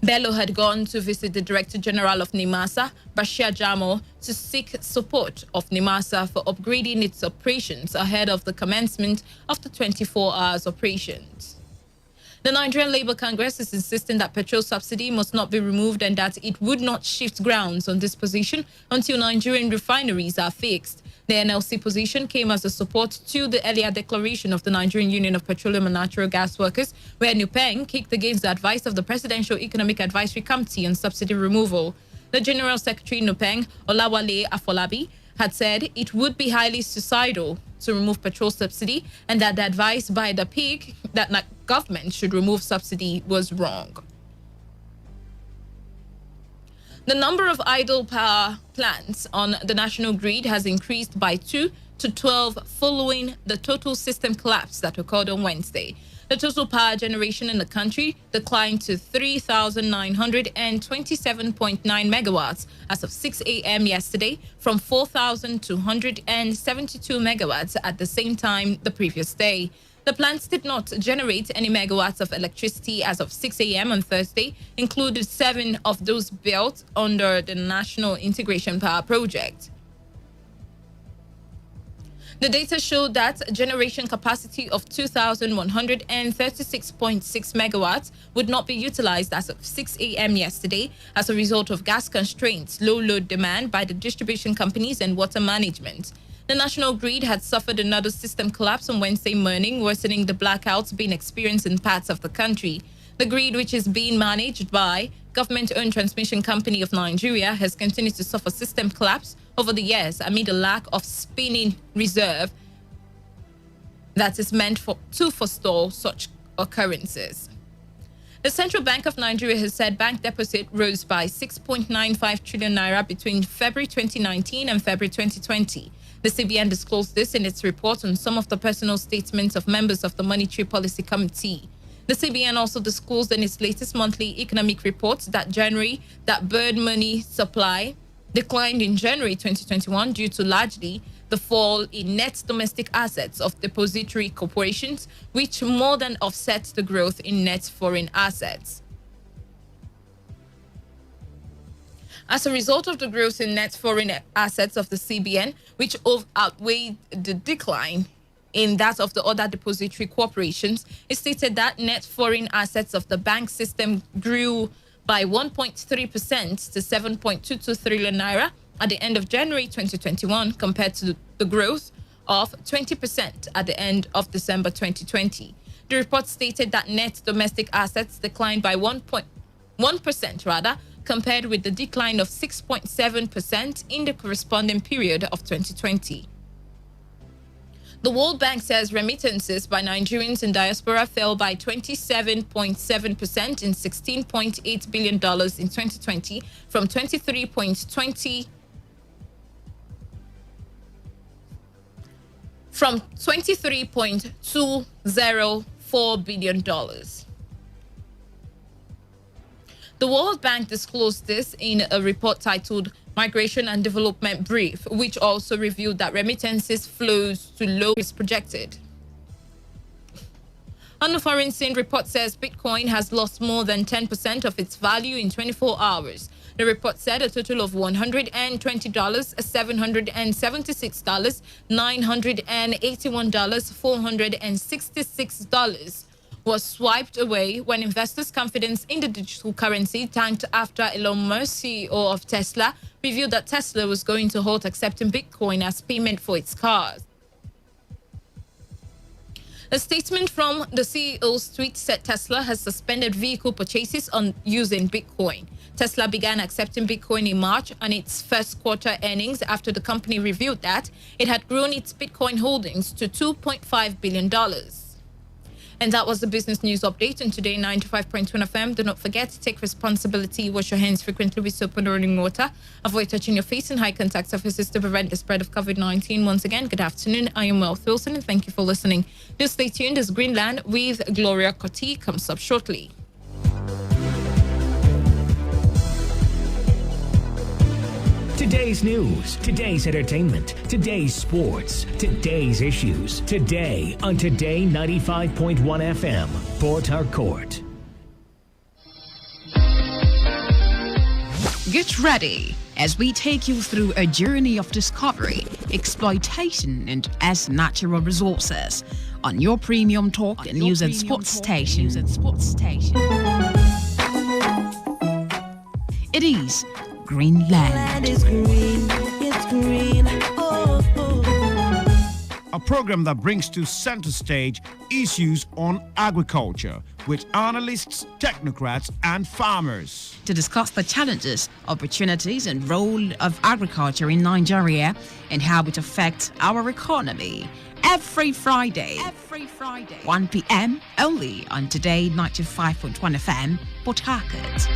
Bello had gone to visit the Director General of NIMASA, Bashir Jamo, to seek support of NIMASA for upgrading its operations ahead of the commencement of the 24 hours operations. The Nigerian Labour Congress is insisting that petrol subsidy must not be removed and that it would not shift grounds on this position until Nigerian refineries are fixed. The NLC position came as a support to the earlier declaration of the Nigerian Union of Petroleum and Natural Gas Workers, where NUPENG kicked against the advice of the Presidential Economic Advisory Committee on subsidy removal. The General Secretary NUPENG, Olawale Afolabi, had said it would be highly suicidal to remove petrol subsidy and that the advice by the PIG that the government should remove subsidy was wrong. The number of idle power plants on the national grid has increased by 2 to 12 following the total system collapse that occurred on Wednesday. The total power generation in the country declined to 3,927.9 megawatts as of 6 a.m. yesterday from 4,272 megawatts at the same time the previous day. The plants did not generate any megawatts of electricity as of 6 a.m. on Thursday, including 7 of those built under the National Integration Power Project. The data showed that generation capacity of 2,136.6 megawatts would not be utilized as of 6 a.m. yesterday as a result of gas constraints, low load demand by the distribution companies and water management. The national grid had suffered another system collapse on Wednesday morning, worsening the blackouts being experienced in parts of the country. The grid, which is being managed by Government-Owned Transmission Company of Nigeria, has continued to suffer system collapse over the years amid a lack of spinning reserve that is meant to forestall such occurrences. The Central Bank of Nigeria has said bank deposit rose by 6.95 trillion naira between February 2019 and February 2020. The CBN disclosed this in its report on some of the personal statements of members of the Monetary Policy Committee. The CBN also disclosed in its latest monthly economic report that bird money supply declined in January 2021 due to largely the fall in net domestic assets of depository corporations, which more than offset the growth in net foreign assets. As a result of the growth in net foreign assets of the CBN, which outweighed the decline in that of the other depository corporations, it stated that net foreign assets of the bank system grew by 1.3% to 7.22 trillion naira at the end of January 2021 compared to the growth of 20% at the end of December 2020. The report stated that net domestic assets declined by 1% compared with the decline of 6.7% in the corresponding period of 2020. The World Bank says remittances by Nigerians in diaspora fell by 27.7% in $16.8 billion in 2020 from $23.204 billion. The World Bank disclosed this in a report titled Migration and Development Brief, which also revealed that remittances flows to low is projected. On the foreign scene, report says Bitcoin has lost more than 10% of its value in 24 hours. The report said a total of $120, $776, $981, $466 was swiped away when investors' confidence in the digital currency tanked after Elon Musk, CEO of Tesla, revealed that Tesla was going to halt accepting Bitcoin as payment for its cars. A statement from the CEO's tweet said Tesla has suspended vehicle purchases on using Bitcoin. Tesla began accepting Bitcoin in March on its first quarter earnings after the company revealed that it had grown its Bitcoin holdings to $2.5 billion. And that was the business news update on Today 95.1 FM. Do not forget to take responsibility, wash your hands frequently with soap and running water, avoid touching your face in high contact surfaces to prevent the spread of COVID-19. Once again, good afternoon. I am Wealth Wilson and thank you for listening. Do stay tuned as Greenland with Gloria Cotti comes up shortly. Today's news, today's entertainment, today's sports, today's issues. Today on Today 95.1 FM, Port Harcourt. Get ready as we take you through a journey of discovery, exploitation, and as natural resources on your premium talk and news and sports station. It is Greenland. Land is green, it's green. Oh, oh. A program that brings to center stage issues on agriculture with analysts, technocrats, and farmers. To discuss the challenges, opportunities, and role of agriculture in Nigeria and how it affects our economy. Every Friday, 1 p.m. only on Today95.1 FM, Port Harcourt.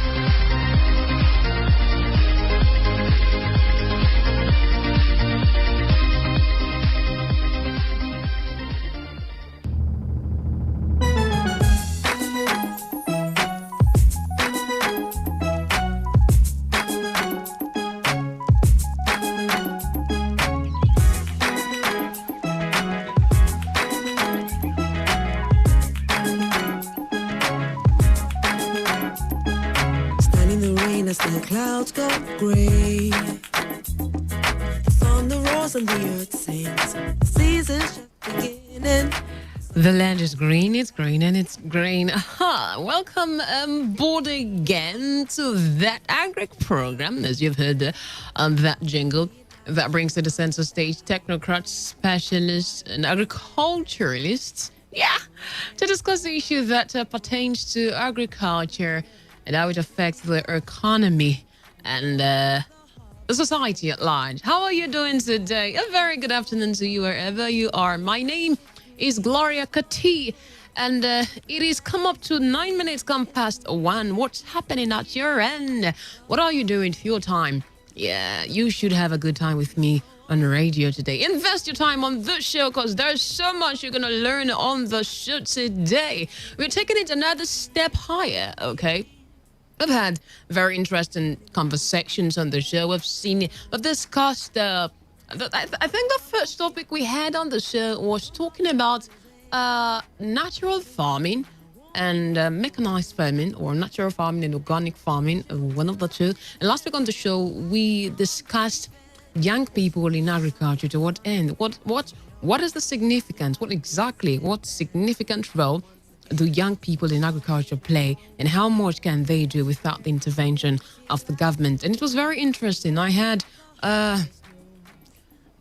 As the clouds go gray, the thunder roars and the earth sings. The season's just beginning. The land is green, it's green, and it's green. Aha! Welcome aboard again to that agri program, as you've heard that jingle that brings to the center stage technocrats, specialists, and agriculturalists. Yeah, to discuss the issue that pertains to agriculture and how it affects the economy and the society at large. How are you doing today? A very good afternoon to you wherever you are. My name is Gloria Kati, and it is come up to 9 minutes past 1. What's happening at your end? What are you doing for your time? Yeah, you should have a good time with me on the radio today. Invest your time on this show because there's so much you're going to learn on the show today. We're taking it another step higher, okay? We've had very interesting conversations on the show. We've discussed, I think the first topic we had on the show was talking about natural farming and mechanized farming, or natural farming and organic farming, one of the two. And last week on the show, we discussed young people in agriculture. To what end? What is the significance? What significant role do young people in agriculture play, and how much can they do without the intervention of the government? And it was very interesting. I had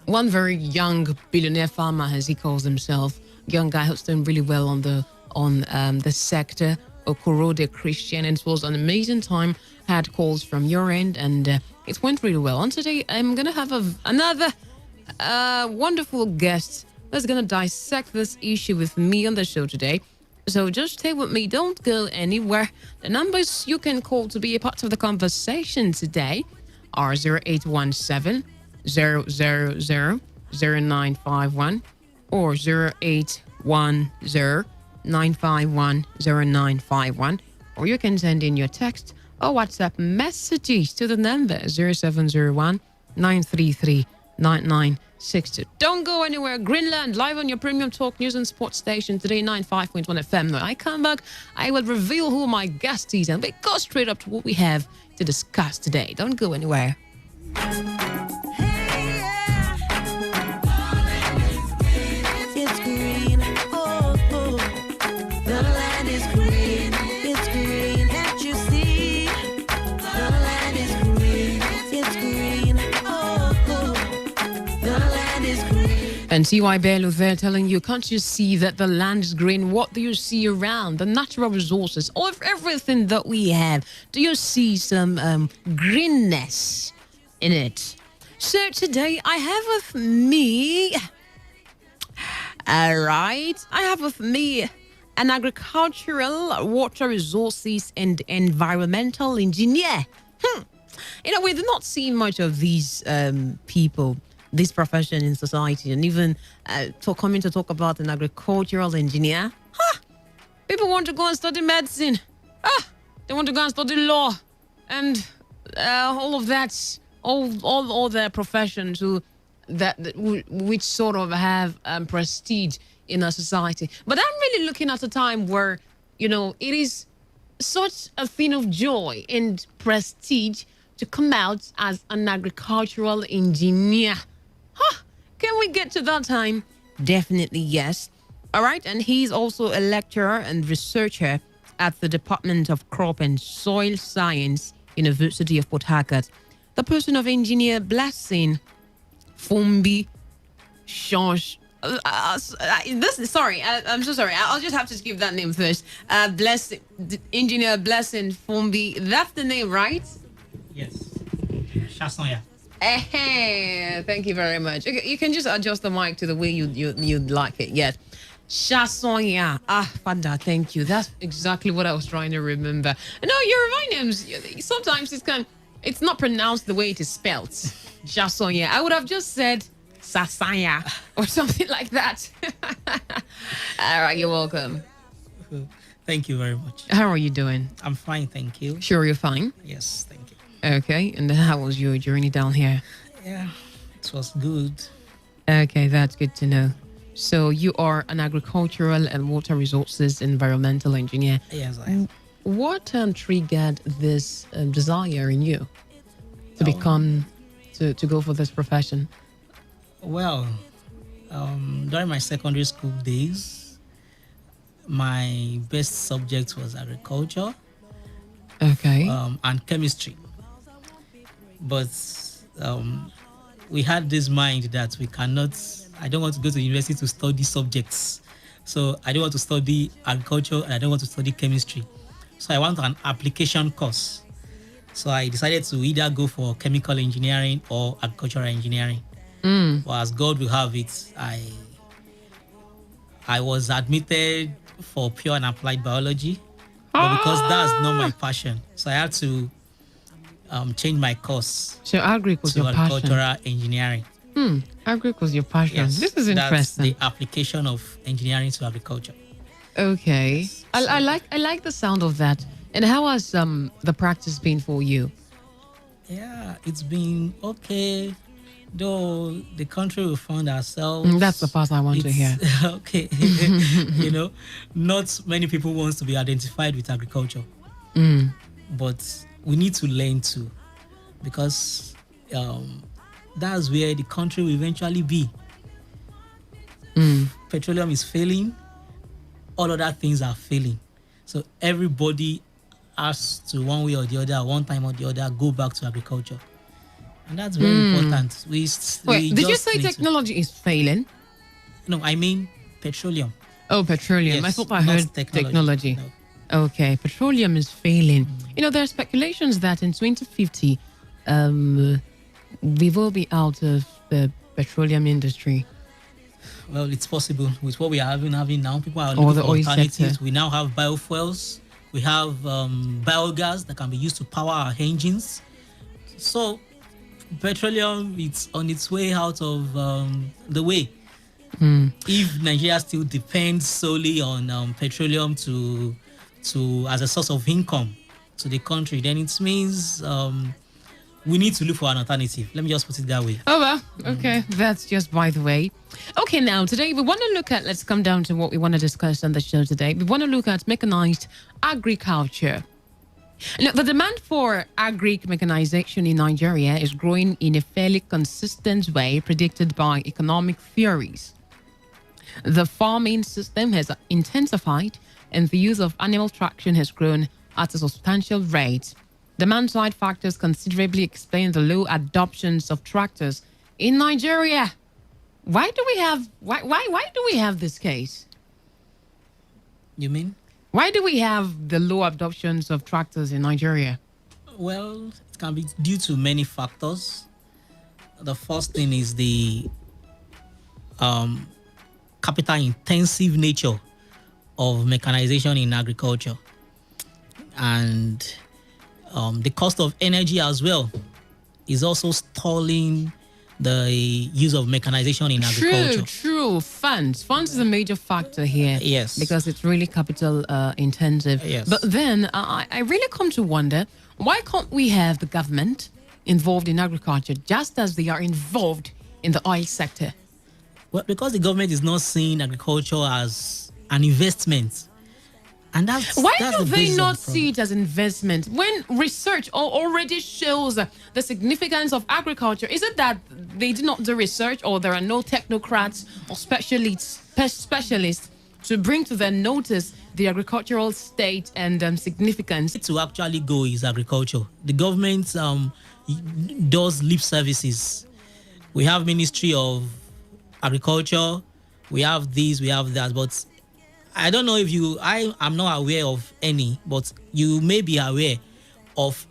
one very young billionaire farmer, as he calls himself, young guy who's doing really well on the sector, Okorode Christian, and it was an amazing time. Had calls from your end, and it went really well. And today I'm gonna have another wonderful guest that's gonna dissect this issue with me on the show today. So just stay with me. Don't go anywhere. The numbers you can call to be a part of the conversation today are 0817 000 0951 or 0810 951 0951. Or you can send in your text or WhatsApp messages to the number 0701 933 9962. Don't go anywhere. Greenland, live on your premium talk news and sports station, Today95.1 FM. When I come back, I will reveal who my guest is, and we go straight up to what we have to discuss today. Don't go anywhere. It's green, oh, oh. The land is green, it's green. Can't you see? The land is green, it's green, oh, oh. The land is green. And CY Bello there telling you, can't you see that the land is green? What do you see around? The natural resources, all of everything that we have. Do you see some greenness in it? So today I have with me, I have with me an agricultural, water resources and environmental engineer. You know, we do not see much of these people, this profession in society, and even coming to talk about an agricultural engineer. People want to go and study medicine. They want to go and study law, and all of that, all their professions which sort of have prestige in our society. But I'm really looking at a time where, you know, it is such a thing of joy and prestige to come out as an agricultural engineer. Huh? Can we get to that time? Definitely yes. All right, and he's also a lecturer and researcher at the Department of Crop and Soil Science, University of Port Harcourt. The person of Engineer Blessing Fumbi Change. I'm so sorry. I'll just have to skip that name first. Engineer Blessing Fumbi. That's the name, right? Yes. Chasonya. Thank you very much. Okay, you can just adjust the mic to the way you'd like it. Yes. Chasonya. Fanda, thank you. That's exactly what I was trying to remember. No, Yoruba names, sometimes it's not pronounced the way it is spelled. Chasonya. I would have just said Sasanya or something like that. All right, you're welcome. Thank you very much. How are you doing? I'm fine, thank you. Sure, you're fine. Yes, thank you. Okay, and how was your journey down here? Yeah, it was good. Okay, that's good to know. So you are an agricultural and water resources environmental engineer. Yes, I am. What triggered this desire in you to become, to go for this profession? Well, during my secondary school days, my best subject was agriculture Okay. and chemistry. But we had this mind that I don't want to go to university to study subjects. So I don't want to study agriculture and I don't want to study chemistry. So I want an application course. So I decided to either go for chemical engineering or agricultural engineering. But as God will have it, I was admitted for pure and applied biology, but because that's not my passion, so I had to change my course So agric was to your passion. agricultural engineering. Agric was your passion. Yes, This is that's interesting. the application of engineering to agriculture. Okay. I like the sound of that. And how has the practice been for you? Yeah, it's been okay. Though the country we found ourselves. That's the part I want to hear. Okay. Not many people want to be identified with agriculture. But we need to learn to, because that's where the country will eventually be. Petroleum is failing. All other things are failing. So everybody has to, one way or the other, one time or the other, go back to agriculture. And that's very important. Wait, did you say technology is failing? No, I mean petroleum. Oh, petroleum. Yes, I thought I not heard technology. No. Okay, petroleum is failing. There are speculations that in 2050, we will be out of the petroleum industry. Well, it's possible with what we are having now. People are Or looking the for oil alternatives. sector. We now have biofuels. We have biogas that can be used to power our engines. So petroleum, it's on its way out of the way. If Nigeria still depends solely on petroleum to as a source of income to the country, then it means we need to look for an alternative. Let me just put it that way. Oh, well, okay. That's just by the way. Okay, now today we want to look at, let's come down to what we want to discuss on the show today. We want to look at mechanized agriculture. Now, the demand for agri-mechanization in Nigeria is growing in a fairly consistent way, predicted by economic theories. The farming system has intensified, and the use of animal traction has grown at a substantial rate. Demand-side factors considerably explain the low adoptions of tractors in Nigeria. Why do we have this case? You mean? Why do we have the low adoptions of tractors in Nigeria? Well, it can be due to many factors. The first thing is the capital-intensive nature of mechanization in agriculture, and the cost of energy as well is also stalling the use of mechanization in agriculture. True. Funds is a major factor here. Yes. Because it's really capital intensive. Yes. But then I really come to wonder, why can't we have the government involved in agriculture just as they are involved in the oil sector? Well, because the government is not seeing agriculture as an investment. And that's Why that's do the they basis of not the problem. see it as investment when research already shows the significance of agriculture? Is it that they did not do research, or there are no technocrats or specialists to bring to their notice the agricultural state and significance? To actually go is agriculture. The government does lip services. We have Ministry of Agriculture, we have this, we have that, but I don't know if I'm not aware of any, but you may be aware of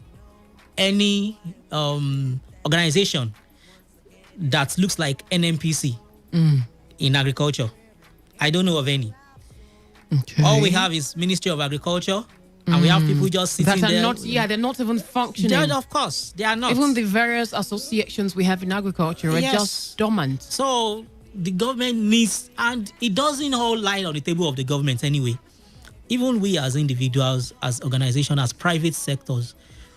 any organization that looks like NMPC in agriculture. I don't know of any. Okay. All we have is Ministry of Agriculture, and we have people just sitting that are there. not, they're not even functioning. Of course, they are not. Even the various associations we have in agriculture are Yes. just dormant. So the government needs, and it doesn't all lie on the table of the government anyway. Even we as individuals, as organizations, as private sectors,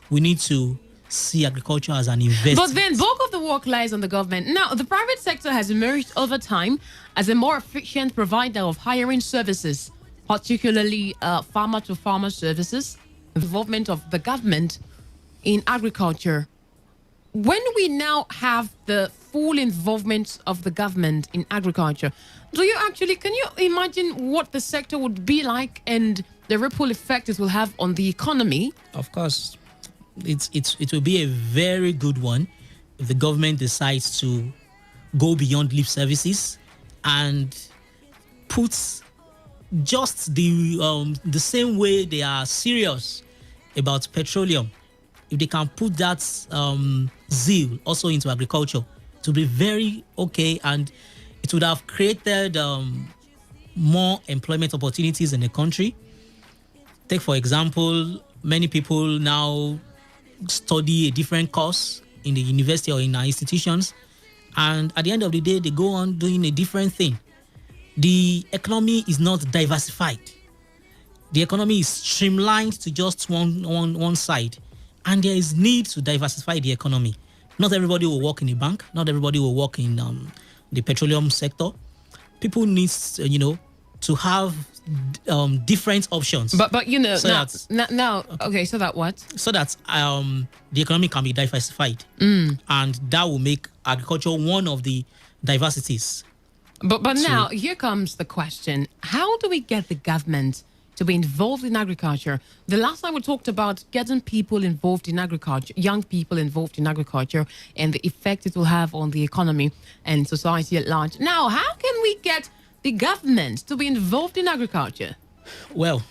we need to see agriculture as an investment. But then bulk of the work lies on the government. Now, the private sector has emerged over time as a more efficient provider of hiring services, particularly farmer-to-farmer services, involvement of the government in agriculture. When we now have the full involvement of the government in agriculture, can you imagine what the sector would be like and the ripple effect it will have on the economy? Of course, it will be a very good one if the government decides to go beyond lip services and puts just the same way they are serious about petroleum. If they can put that zeal also into agriculture, to be very okay, and it would have created more employment opportunities in the country. Take, for example, many people now study a different course in the university or in our institutions, and at the end of the day, they go on doing a different thing. The economy is not diversified. The economy is streamlined to just one side, and there is need to diversify the economy. Not everybody will work in a bank. Not everybody will work in the petroleum sector. People need, to have different options. But so so that what? So that the economy can be diversified, and that will make agriculture one of the diversities. But now here comes the question: how do we get the government to be involved in agriculture? The last time we talked about getting people involved in agriculture, young people involved in agriculture, and the effect it will have on the economy and society at large. Now, how can we get the government to be involved in agriculture? Well,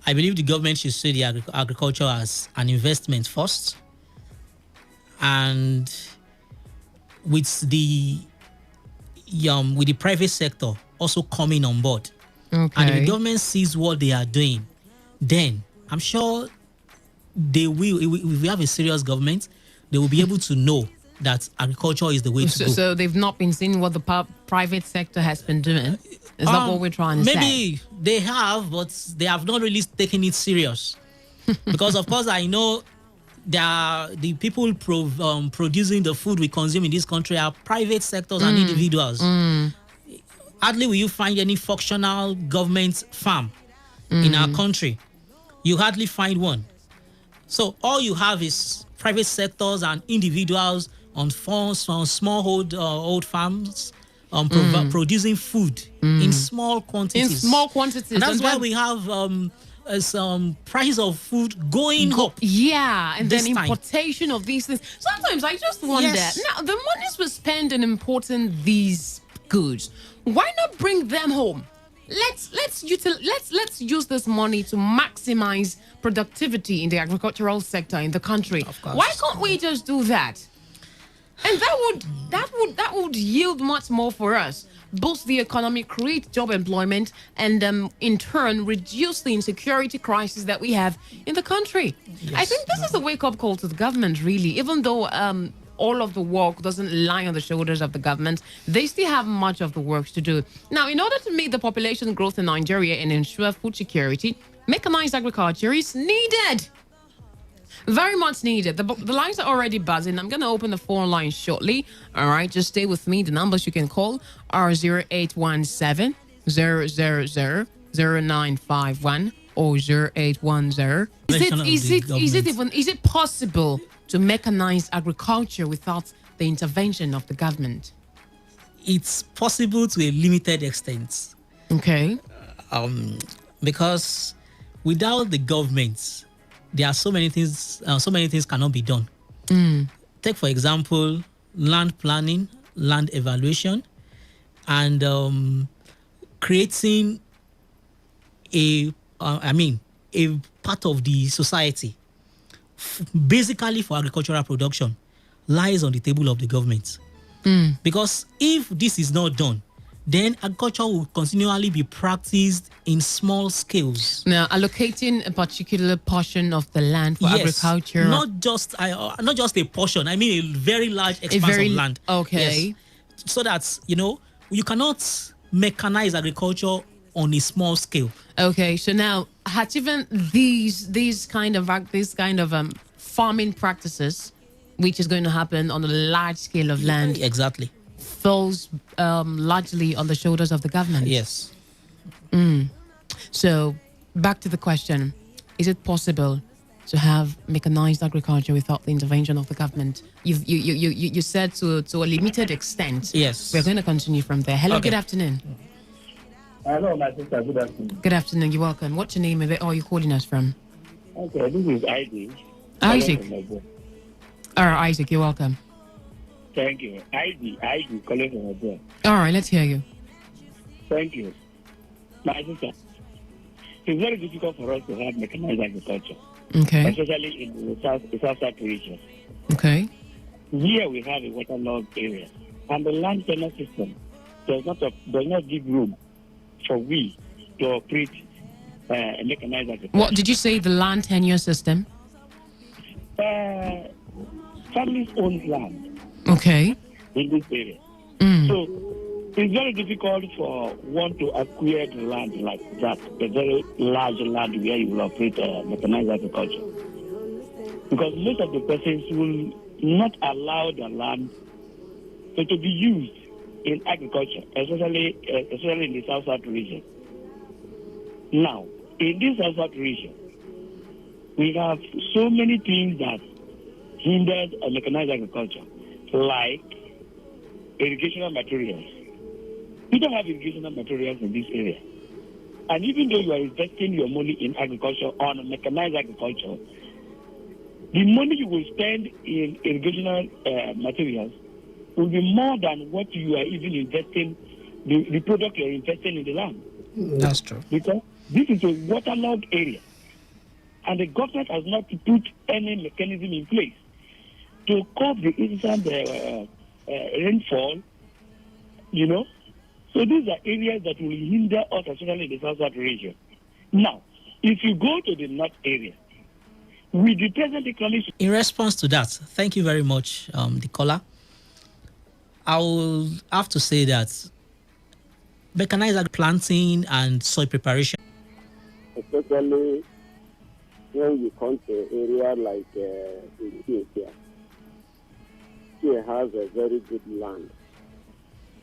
I believe the government should see the agriculture as an investment first, and with the private sector also coming on board. Okay. And if the government sees what they are doing, then I'm sure they will. If we have a serious government, they will be able to know that agriculture is the way to go. So they've not been seeing what the private sector has been doing? Is that what we're trying to say? Maybe they have, but they have not really taken it serious. Because, of course, I know the people producing the food we consume in this country are private sectors and individuals. Hardly will you find any functional government farm in our country. You hardly find one. So all you have is private sectors and individuals on farms, on small old farms, producing food in small quantities. And that's why we have price of food going up. Yeah, and then this time. importation of these things. Sometimes I just wonder, Yes. now the monies we spend in importing these goods, why not bring them home? Let's use this money to maximize productivity in the agricultural sector in the country. Of course. Why can't we just do that? And that would yield much more for us, boost the economy, create job employment, and in turn reduce the insecurity crisis that we have in the country. I think this is a wake-up call to the government, really. Even though all of the work doesn't lie on the shoulders of the government, they still have much of the work to do. Now, in order to meet the population growth in Nigeria and ensure food security, mechanized agriculture is needed. Very much needed. The lines are already buzzing. I'm going to open the phone line shortly. All right, just stay with me. The numbers you can call are 0817 000 0951 or 0810. Is it possible to mechanize agriculture without the intervention of the government? It's possible to a limited extent. Okay. Because without the government, there are so many things cannot be done. Take, for example, land planning, land evaluation, and creating a part of the society basically for agricultural production lies on the table of the government. Because if this is not done, then agriculture will continually be practiced in small scales. Now, allocating a particular portion of the land for agriculture, not just a portion. I mean, a very large expanse of land. Okay. Yes. So that you cannot mechanize agriculture on a small scale. Okay. So now, has even these kind of farming practices, which is going to happen on a large scale of land, exactly, falls largely on the shoulders of the government? Yes. So, back to the question: is it possible to have mechanized agriculture without the intervention of the government? You said to a limited extent. Yes. We're going to continue from there. Hello, Okay. Good afternoon. Hello, my sister. Good afternoon. Good afternoon. You're welcome. What's your name and where are you calling us from? Okay, this is ID. Isaac. All right, Isaac. You're welcome. Thank you. ID, calling from Nigeria. All right, let's hear you. Thank you. My sister, it's very difficult for us to have mechanized agriculture, Okay. especially in the south region. Okay. Here we have a waterlogged area, and the land tenure system does not give room for we to operate a mechanized agriculture. What did you say? The land tenure system? Families own land Okay. in this area. So it's very difficult for one to acquire the land like that, a very large land where you will operate mechanized agriculture. Because most of the persons will not allow the land to be used in agriculture, especially in the South region. Now, in this South region, we have so many things that hinder mechanized agriculture, like irrigational materials. We don't have irrigational materials in this area. And even though you are investing your money in agriculture, on mechanized agriculture, the money you will spend in irrigational materials will be more than what you are even investing, the product you are investing in the land. That's true. Because this is a waterlogged area. And the government has not put any mechanism in place to curb the instant rainfall, So these are areas that will hinder us, especially in the South region. Now, if you go to the North area, with the present economic... In response to that, thank you very much, the caller. I will have to say that mechanized planting and soil preparation, especially when you come to an area like Ethiopia, here has a very good land,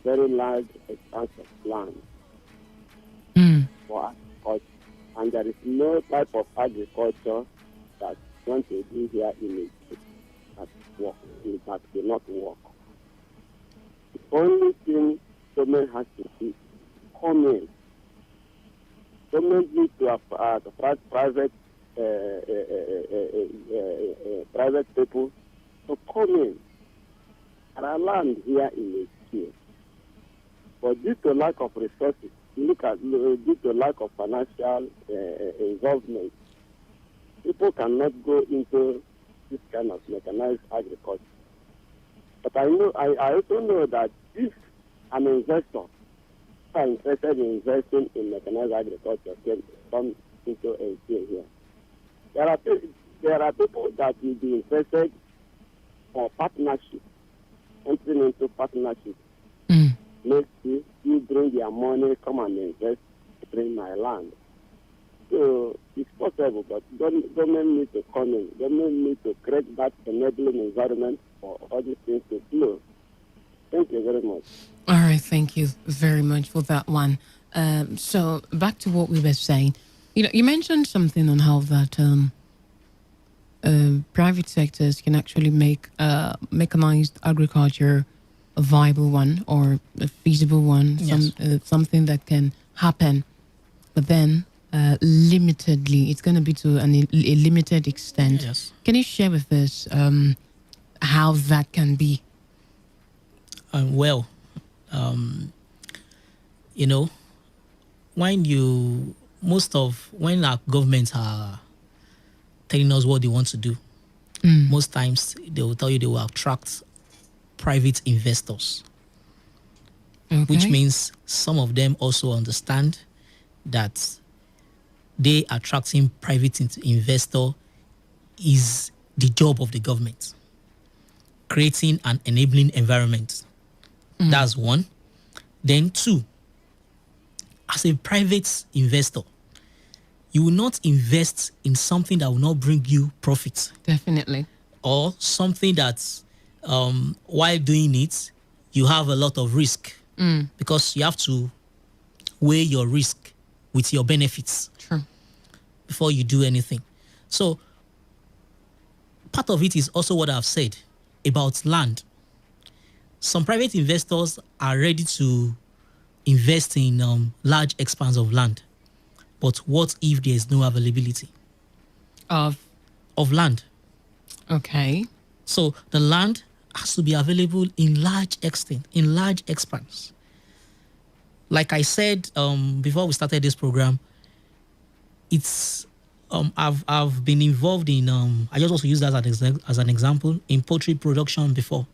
very large expanse of land for agriculture, and there is no type of agriculture that want to do here in it that work, that will not work. The only thing government has to do is come in. Government needs to have private people to come in. There are land here in Nigeria, but due to lack of resources, due to lack of financial involvement, people cannot go into this kind of mechanized agriculture. But I also know that if an investor are interested in investing in mechanized agriculture can come into a deal here. There are people that will be interested for partnership, entering into partnership. Let's see, you bring your money, come and invest in my land. So it's possible, but government needs to come in. Government needs to create that enabling environment for all these things to flow. Thank you very much. All right, thank you very much for that one. So back to what we were saying. You mentioned something on how that private sectors can actually make mechanized agriculture a viable one or a feasible one, Yes. something that can happen, but then limitedly, it's going to be to a limited extent. Yes. Can you share with us how that can be? Well, you know, when our governments are telling us what they want to do, most times they will tell you they will attract private investors, which Okay. means some of them also understand that they attracting private investor is the job of the government, creating an enabling environment. That's one. Then two, as a private investor, you will not invest in something that will not bring you profit, Definitely. or something that while doing it, you have a lot of risk, because you have to weigh your risk with your benefits True. before you do anything. So part of it is also what I've said about land. Some private investors are ready to invest in large expanse of land. But what if there's no availability Of of land? okay. So the land has to be available in large extent, in large expanse. Like I said before we started this program, it's I've been involved in I just also use that as an example in poultry production before.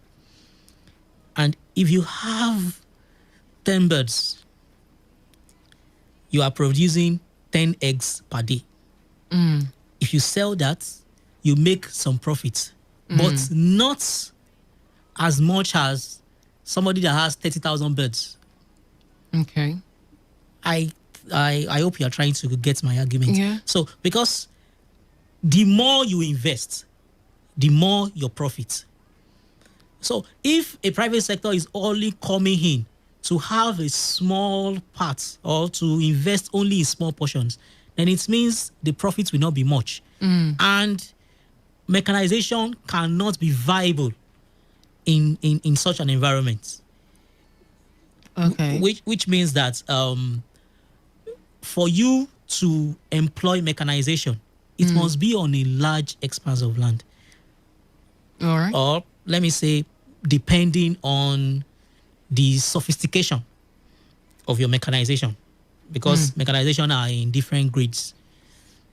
And if you have 10 birds, you are producing 10 eggs per day. If you sell that, you make some profit, but not as much as somebody that has 30,000 birds. Okay. I hope you are trying to get my argument. Yeah. So because the more you invest, the more your profit. So if a private sector is only coming in to have a small part or to invest only in small portions, then it means the profits will not be much. And mechanization cannot be viable in such an environment. Okay. Which means that for you to employ mechanization, it must be on a large expanse of land. All right. Or let me say, depending on the sophistication of your mechanization, because mechanization are in different grades.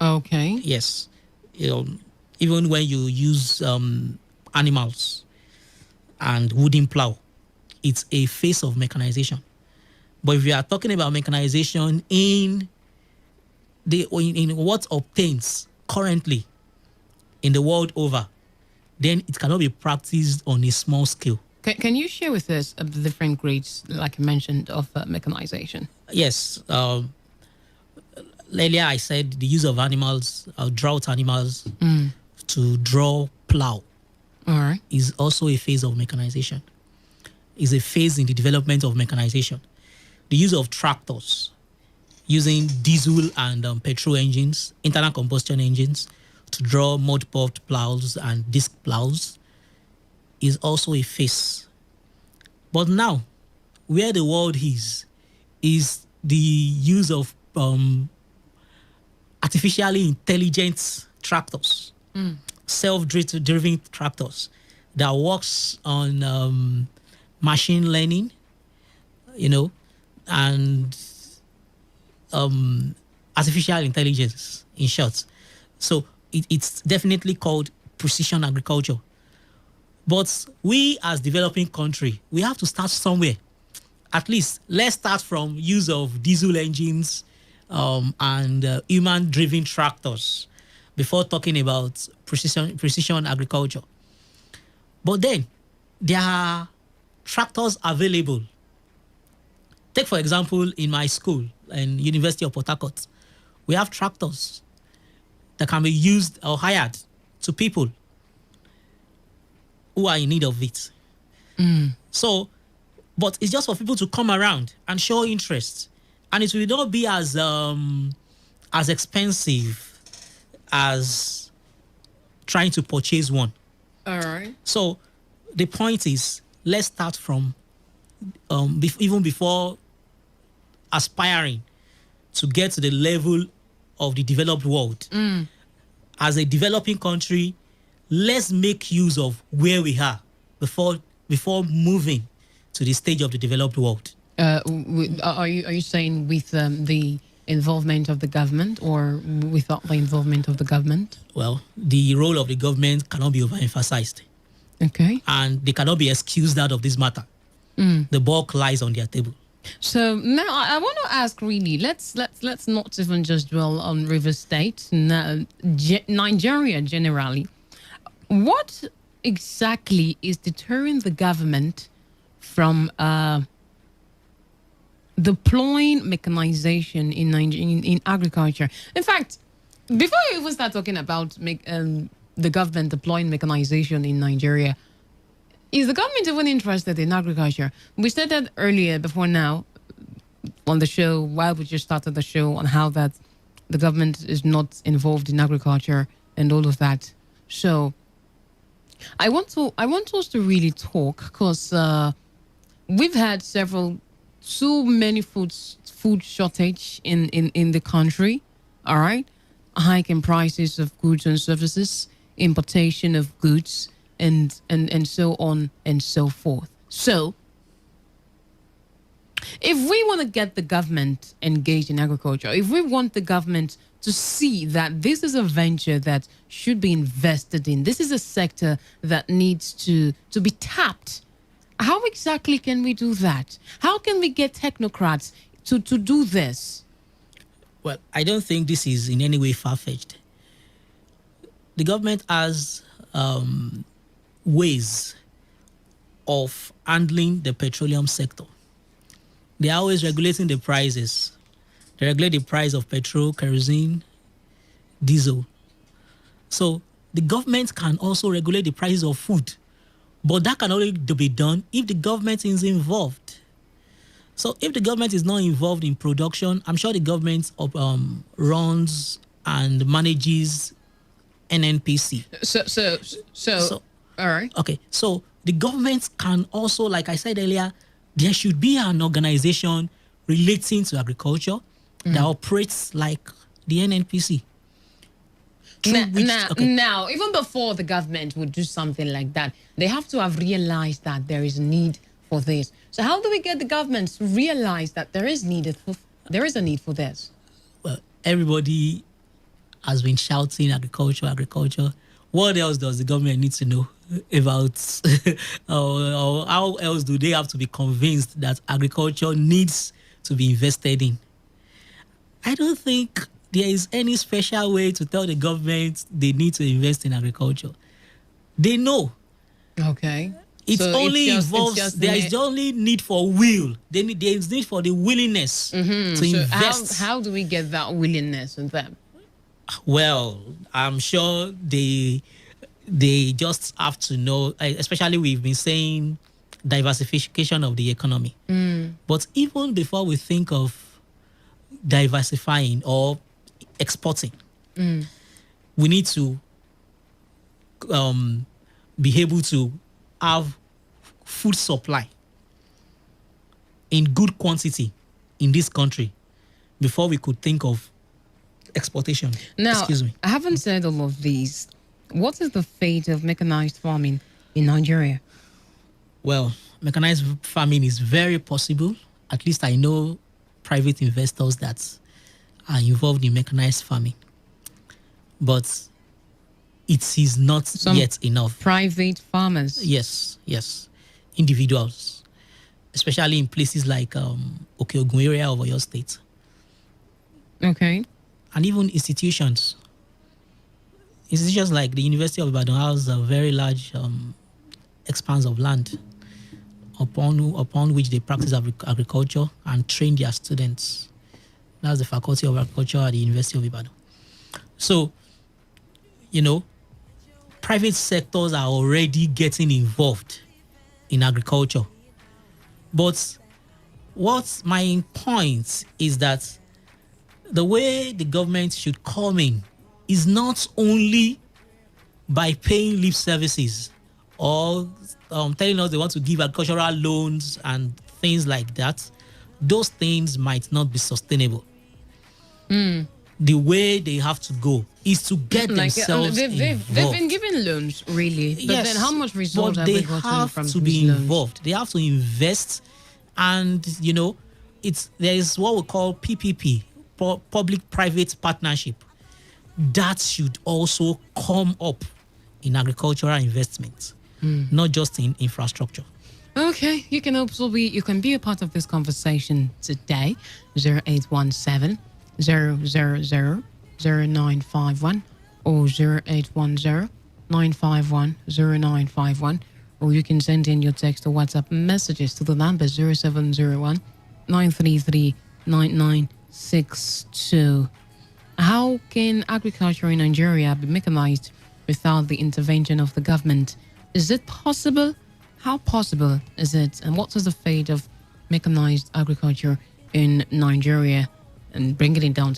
Okay. Yes, even when you use animals and wooden plow, it's a phase of mechanization. But if you are talking about mechanization in what obtains currently in the world over, then it cannot be practiced on a small scale. Can you share with us the different grades, like you mentioned, of mechanization? Yes. Earlier I said the use of animals, drought animals, to draw plow All right. is also a phase of mechanization. Is a phase in the development of mechanization. The use of tractors, using diesel and petrol engines, internal combustion engines, to draw mud-puffed plows and disc plows is also a phase. But now, where the world is the use of artificially intelligent tractors, self-driven tractors that works on machine learning, and artificial intelligence, in short. So it's definitely called precision agriculture. But we as developing country, we have to start somewhere. At least let's start from use of diesel engines and human-driven tractors before talking about precision agriculture. But then there are tractors available. Take, for example, in my school, in University of Port Harcourt, we have tractors that can be used or hired to people who are in need of it. So, but it's just for people to come around and show interest. And it will not be as as expensive as trying to purchase one. All right. So the point is, let's start from even before aspiring to get to the level of the developed world. As a developing country, let's make use of where we are before moving to the stage of the developed world. Are you saying with the involvement of the government or without the involvement of the government? Well, the role of the government cannot be overemphasized. Okay. And they cannot be excused out of this matter. The bulk lies on their table. So now I want to ask, really, let's not even just dwell on River State, Nigeria generally. What exactly is deterring the government from deploying mechanization in agriculture? In fact, before you even start talking about the government deploying mechanization in Nigeria, is the government even interested in agriculture? We said that earlier, before now, on the show, while we just started the show, on how that the government is not involved in agriculture and all of that. So I want us to really talk, because we've had too many food shortage in the country. All right, a hike in prices of goods and services, importation of goods, and so on and so forth. So if we want to get the government engaged in agriculture, if we want the government to see that this is a venture that should be invested in, this is a sector that needs to be tapped, how exactly can we do that? How can we get technocrats to do this? Well, I don't think this is in any way far-fetched. The government has ways of handling the petroleum sector. They are always regulating the prices. They regulate the price of petrol, kerosene, diesel. So the government can also regulate the prices of food. But that can only be done if the government is involved. So if the government is not involved in production, I'm sure the government runs and manages NNPC. So all right. Okay, so the government can also, like I said earlier, there should be an organization relating to agriculture that operates like the NNPC. Now, even before the government would do something like that, they have to have realized that there is a need for this. So how do we get the government to realize that there is a need for this? Well, everybody has been shouting agriculture. What else does the government need to know about, or how else do they have to be convinced that agriculture needs to be invested in? I don't think there is any special way to tell the government they need to invest in agriculture. They know. Okay. There is only need for will. There is need for the willingness to invest. How do we get that willingness in them? Well, I'm sure they just have to know, especially we've been saying diversification of the economy. But even before we think of diversifying or exporting, we need to be able to have food supply in good quantity in this country before we could think of exportation. Now, excuse me. I haven't said all of these. What is the fate of mechanized farming in Nigeria? Well, mechanized farming is very possible. At least I know private investors that are involved in mechanized farming. But it is not yet enough. Private farmers? Yes. Individuals, especially in places like Okeogun area of Oyo State. Okay. And even institutions. Institutions like the University of Ibadan has a very large expanse of land upon which they practice agriculture and train their students. That's the Faculty of Agriculture at the University of Ibadan. So, private sectors are already getting involved in agriculture. But what my point is that the way the government should come in is not only by paying lip services or telling us they want to give agricultural loans and things like that. Those things might not be sustainable. The way they have to go is to get themselves they've been given loans, really. But yes, then how much result but have they we gotten have from to these be loans? involved. They have to invest, and there is what we call PPP, public-private partnership, that should also come up in agricultural investments, not just in infrastructure. Okay, you can be a part of this conversation today. 0817 000 0951 or 0810 951 0951, or you can send in your text or WhatsApp messages to the number 0701 933 9962. How can agriculture in Nigeria be mechanized without the intervention of the government? Is it possible? How possible is it? And what is the fate of mechanized agriculture in Nigeria? And bringing it down